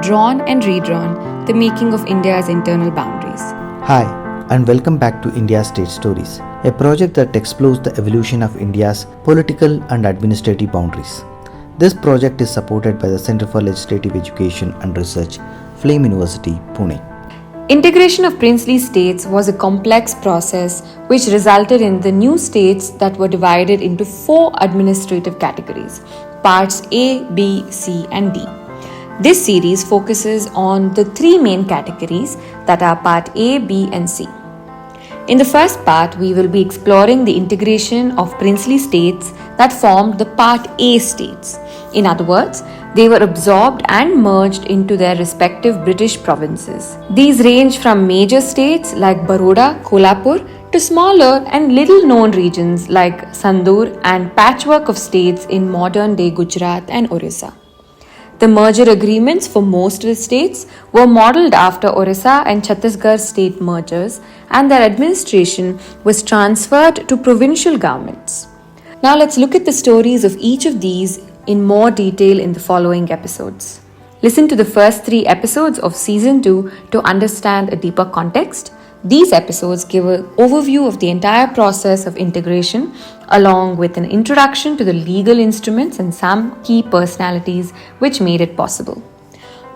drawn and redrawn, the making of India's internal boundaries. Hi, and welcome back to India's State Stories, a project that explores the evolution of India's political and administrative boundaries. This project is supported by the Center for Legislative Education and Research, Flame University, Pune. Integration of princely states was a complex process which resulted in the new states that were divided into 4 administrative categories, parts A, B, C, and D. This series focuses on the 3 main categories that are part A, B, and C. In the first part, we will be exploring the integration of princely states that formed the part A states. In other words, they were absorbed and merged into their respective British provinces. These range from major states like Baroda, Kolhapur to smaller and little known regions like Sandur and patchwork of states in modern day Gujarat and Orissa. The merger agreements for most of the states were modelled after Orissa and Chhattisgarh state mergers, and their administration was transferred to provincial governments. Now let's look at the stories of each of these in more detail in the following episodes. Listen to the first 3 episodes of Season 2 to understand a deeper context. These episodes give an overview of the entire process of integration, along with an introduction to the legal instruments and some key personalities which made it possible.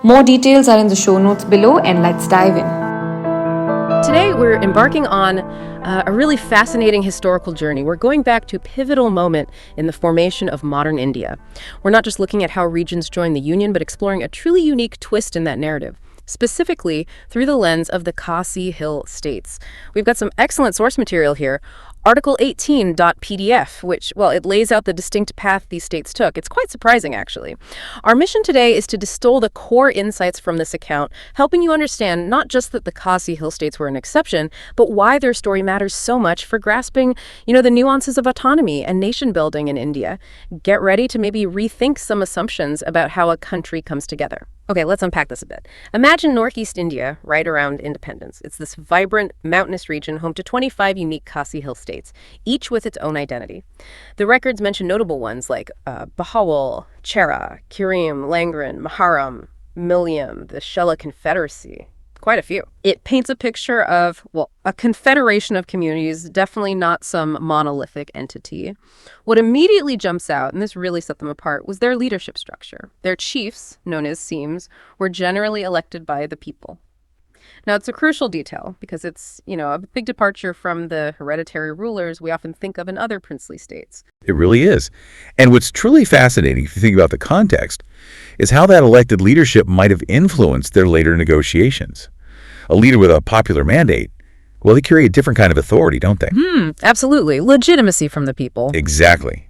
More details are in the show notes below, and let's dive in. Today, we're embarking on a really fascinating historical journey. We're going back to a pivotal moment in the formation of modern India. We're not just looking at how regions joined the Union, but exploring a truly unique twist in that narrative, specifically through the lens of the Khasi Hill States. We've got some excellent source material here. Article 18.pdf, which, well, it lays out the distinct path these states took. It's quite surprising, actually. Our mission today is to distill the core insights from this account, helping you understand not just that the Khasi Hill States were an exception, but why their story matters so much for grasping, the nuances of autonomy and nation building in India. Get ready to maybe rethink some assumptions about how a country comes together. Okay, let's unpack this a bit. Imagine Northeast India right around independence. It's this vibrant, mountainous region home to 25 unique Khasi Hill states, each with its own identity. The records mention notable ones like Bahawal, Chera, Kirim, Langren, Maharam, Milliam, the Shella Confederacy. Quite a few. It paints a picture of, a confederation of communities, definitely not some monolithic entity. What immediately jumps out, and this really set them apart, was their leadership structure. Their chiefs, known as Siems, were generally elected by the people. Now, it's a crucial detail because it's, a big departure from the hereditary rulers we often think of in other princely states. It really is. And what's truly fascinating, if you think about the context, is how that elected leadership might have influenced their later negotiations. A leader with a popular mandate, well, they carry a different kind of authority, don't they? Absolutely. Legitimacy from the people. Exactly.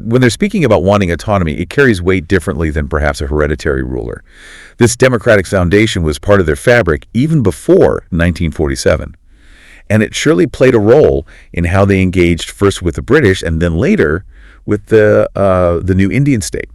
When they're speaking about wanting autonomy, it carries weight differently than perhaps a hereditary ruler. This democratic foundation was part of their fabric even before 1947. And it surely played a role in how they engaged first with the British and then later with the new Indian state.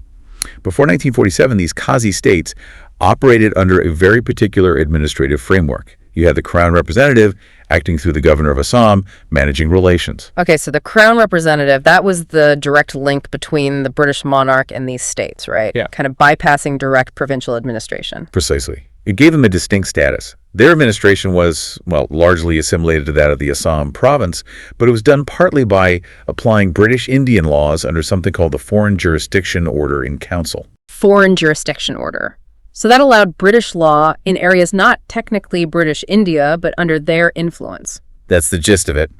Before 1947, these Khasi states operated under a very particular administrative framework. You had the Crown Representative acting through the Governor of Assam, managing relations. Okay, so the Crown Representative, that was the direct link between the British monarch and these states, right? Yeah. Kind of bypassing direct provincial administration. Precisely. It gave them a distinct status. Their administration was, largely assimilated to that of the Assam province, but it was done partly by applying British Indian laws under something called the Foreign Jurisdiction Order in Council. Foreign Jurisdiction Order. So that allowed British law in areas not technically British India, but under their influence. That's the gist of it.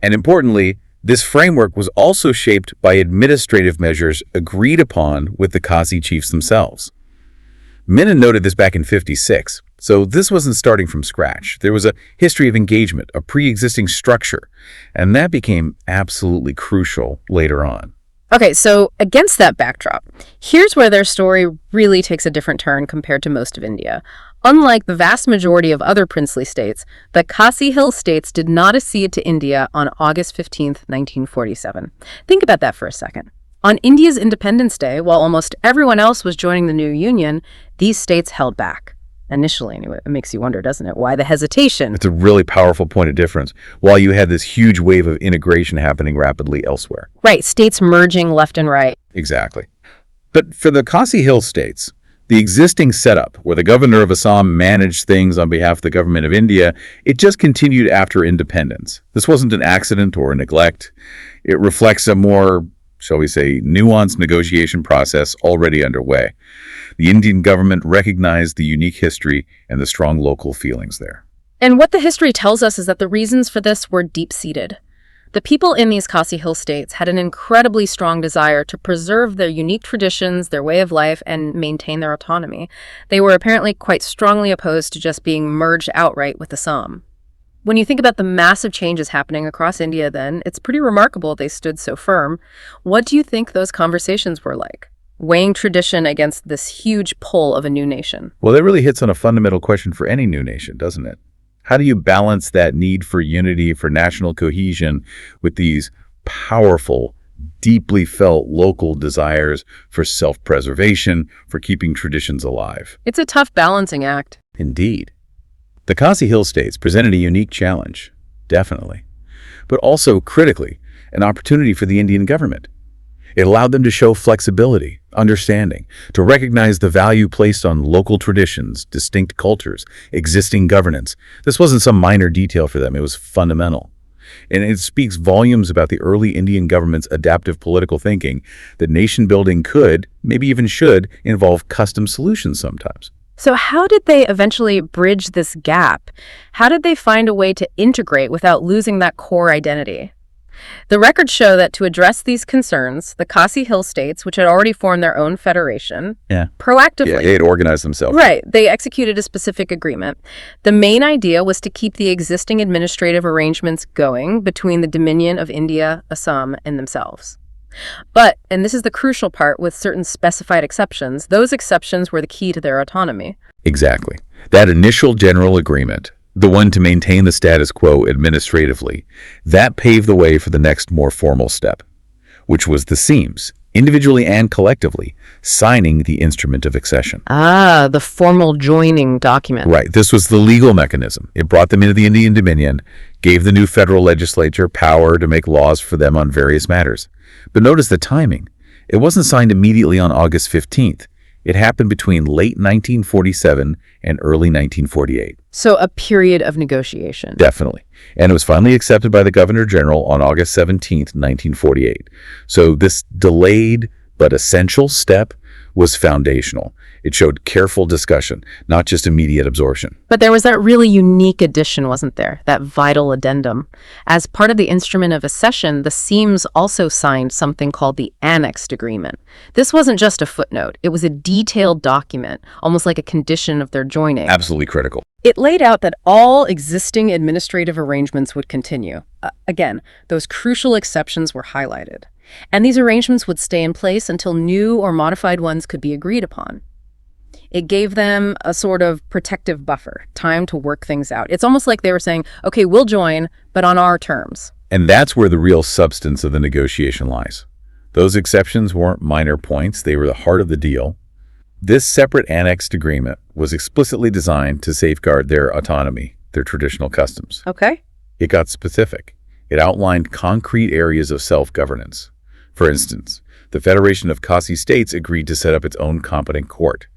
And importantly, this framework was also shaped by administrative measures agreed upon with the Khasi chiefs themselves. Menon noted this back in 1956, so this wasn't starting from scratch. There was a history of engagement, a pre-existing structure, and that became absolutely crucial later on. Okay, so against that backdrop, here's where their story really takes a different turn compared to most of India. Unlike the vast majority of other princely states, the Khasi Hill States did not accede to India on August 15, 1947. Think about that for a second. On India's Independence Day, while almost everyone else was joining the new union, these states held back. Initially, anyway. It makes you wonder, doesn't it? Why the hesitation? It's a really powerful point of difference, while you had this huge wave of integration happening rapidly elsewhere. Right, states merging left and right. Exactly. But for the Khasi Hill States, The existing setup, where the governor of Assam managed things on behalf of the government of India, it just continued after independence. This wasn't an accident or a neglect. It reflects a more, shall we say, nuanced negotiation process already underway. The Indian government recognized the unique history and the strong local feelings there. And what the history tells us is that the reasons for this were deep-seated. The people in these Khasi Hill States had an incredibly strong desire to preserve their unique traditions, their way of life, and maintain their autonomy. They were apparently quite strongly opposed to just being merged outright with Assam. When you think about the massive changes happening across India then, it's pretty remarkable they stood so firm. What do you think those conversations were like? Weighing tradition against this huge pull of a new nation. Well, that really hits on a fundamental question for any new nation, doesn't it? How do you balance that need for unity, for national cohesion, with these powerful, deeply felt local desires for self-preservation, for keeping traditions alive? It's a tough balancing act. Indeed. The Khasi Hill States presented a unique challenge, definitely, but also, critically, an opportunity for the Indian government. It allowed them to show flexibility, understanding, to recognize the value placed on local traditions, distinct cultures, existing governance. This wasn't some minor detail for them, it was fundamental. And it speaks volumes about the early Indian government's adaptive political thinking that nation building could, maybe even should, involve custom solutions sometimes. So how did they eventually bridge this gap? How did they find a way to integrate without losing that core identity? The records show that to address these concerns, the Khasi Hill States, which had already formed their own federation, proactively... they had organized themselves. Right. They executed a specific agreement. The main idea was to keep the existing administrative arrangements going between the Dominion of India, Assam, and themselves. But, and this is the crucial part, with certain specified exceptions, those exceptions were the key to their autonomy. Exactly. That initial general agreement, the one to maintain the status quo administratively, that paved the way for the next more formal step, which was the Siems, individually and collectively, signing the instrument of accession. Ah, the formal joining document. Right. This was the legal mechanism. It brought them into the Indian Dominion, gave the new federal legislature power to make laws for them on various matters. But notice the timing. It wasn't signed immediately on August 15th. It happened between late 1947 and early 1948. So a period of negotiation. Definitely. And it was finally accepted by the Governor General on August 17th, 1948. So this delayed but essential step was foundational. It showed careful discussion, not just immediate absorption. But there was that really unique addition, wasn't there? That vital addendum. As part of the instrument of accession, the Siems also signed something called the Annexed Agreement. This wasn't just a footnote. It was a detailed document, almost like a condition of their joining. Absolutely critical. It laid out that all existing administrative arrangements would continue. Again, those crucial exceptions were highlighted. And these arrangements would stay in place until new or modified ones could be agreed upon. It gave them a sort of protective buffer, time to work things out. It's almost like they were saying, okay, we'll join, but on our terms. And that's where the real substance of the negotiation lies. Those exceptions weren't minor points, they were the heart of the deal. This separate annexed agreement was explicitly designed to safeguard their autonomy, their traditional customs. Okay. It got specific. It outlined concrete areas of self-governance. For instance, the Federation of Khasi States agreed to set up its own competent court.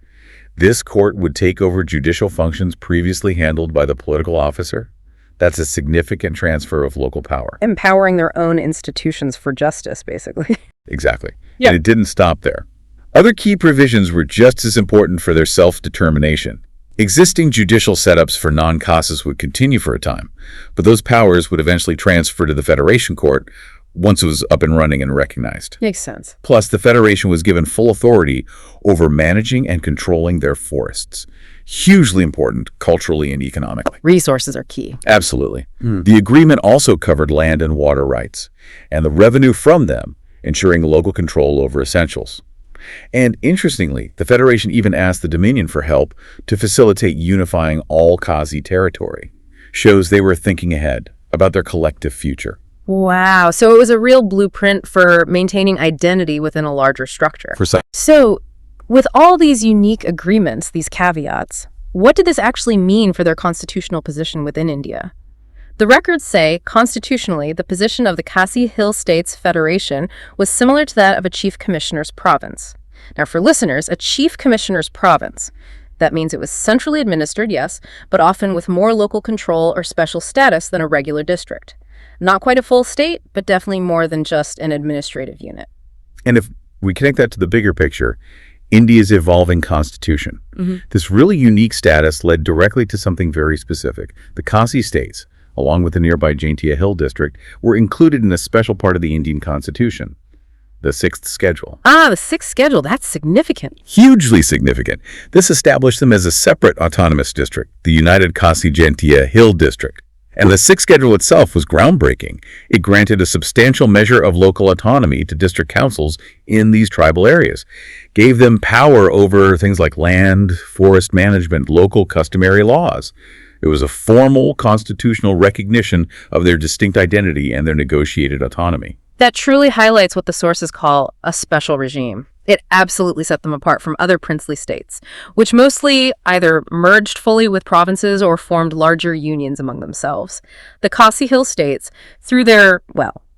This court would take over judicial functions previously handled by the political officer. That's a significant transfer of local power. Empowering their own institutions for justice, basically. Exactly. Yeah. And it didn't stop there. Other key provisions were just as important for their self-determination. Existing judicial setups for non-Khasis would continue for a time, but those powers would eventually transfer to the Federation Court once it was up and running and recognized. Makes sense. Plus, the Federation was given full authority over managing and controlling their forests. Hugely important culturally and economically. Resources are key. Absolutely. The agreement also covered land and water rights, and the revenue from them, ensuring local control over essentials. And interestingly, the Federation even asked the Dominion for help to facilitate unifying all Khasi territory. Shows they were thinking ahead about their collective future. Wow. So it was a real blueprint for maintaining identity within a larger structure. Precisely. So with all these unique agreements, these caveats, what did this actually mean for their constitutional position within India? The records say, constitutionally, the position of the Khasi Hill States Federation was similar to that of a chief commissioner's province. Now, for listeners, a chief commissioner's province. That means it was centrally administered, yes, but often with more local control or special status than a regular district. Not quite a full state, but definitely more than just an administrative unit. And if we connect that to the bigger picture, India's evolving constitution. This really unique status led directly to something very specific. The Khasi states, along with the nearby Khasi Hill district, were included in a special part of the Indian constitution, the Sixth Schedule. The Sixth Schedule, that's significant. Hugely significant. This established them as a separate autonomous district, the United Khasi Hill District. And the Sixth Schedule itself was groundbreaking. It granted a substantial measure of local autonomy to district councils in these tribal areas, gave them power over things like land, forest management, local customary laws. It was a formal constitutional recognition of their distinct identity and their negotiated autonomy. That truly highlights what the sources call a special regime. It absolutely set them apart from other princely states, which mostly either merged fully with provinces or formed larger unions among themselves. The Khasi Hill States, through their,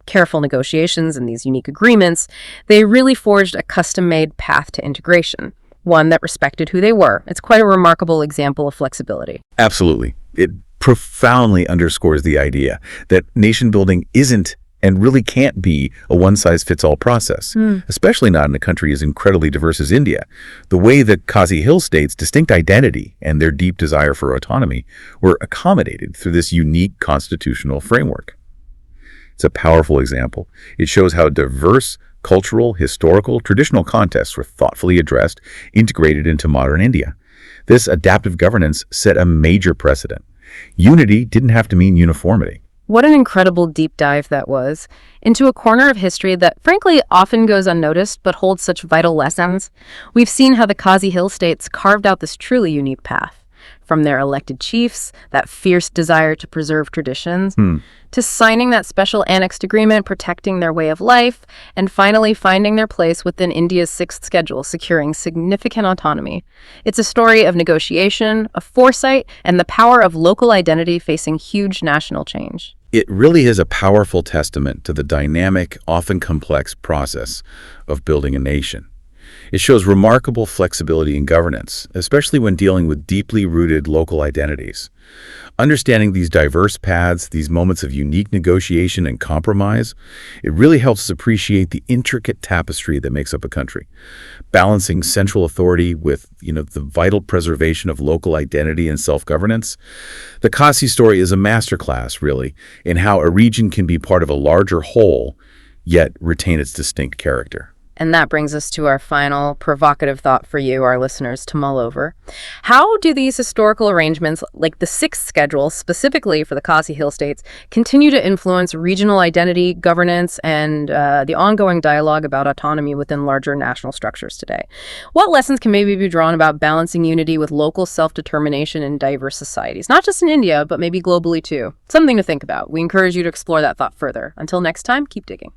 careful negotiations and these unique agreements, they really forged a custom-made path to integration, one that respected who they were. It's quite a remarkable example of flexibility. Absolutely. It profoundly underscores the idea that nation building isn't and really can't be a one-size-fits-all process, especially not in a country as incredibly diverse as India. The way that Khasi Hill States' distinct identity and their deep desire for autonomy were accommodated through this unique constitutional framework. It's a powerful example. It shows how diverse cultural, historical, traditional contexts were thoughtfully addressed, integrated into modern India. This adaptive governance set a major precedent. Unity didn't have to mean uniformity. What an incredible deep dive that was into a corner of history that frankly often goes unnoticed but holds such vital lessons. We've seen how the Khasi Hill States carved out this truly unique path. From their elected chiefs, that fierce desire to preserve traditions, to signing that special annexed agreement protecting their way of life, and finally finding their place within India's Sixth Schedule, securing significant autonomy. It's a story of negotiation, of foresight, and the power of local identity facing huge national change. It really is a powerful testament to the dynamic, often complex process of building a nation. It shows remarkable flexibility in governance, especially when dealing with deeply rooted local identities. Understanding these diverse paths, these moments of unique negotiation and compromise, it really helps us appreciate the intricate tapestry that makes up a country. Balancing central authority with, the vital preservation of local identity and self-governance. The Khasi story is a masterclass, really, in how a region can be part of a larger whole, yet retain its distinct character. And that brings us to our final provocative thought for you, our listeners, to mull over. How do these historical arrangements, like the Sixth Schedule, specifically for the Khasi Hill States, continue to influence regional identity, governance, and the ongoing dialogue about autonomy within larger national structures today? What lessons can maybe be drawn about balancing unity with local self-determination in diverse societies, not just in India, but maybe globally too? Something to think about. We encourage you to explore that thought further. Until next time, keep digging.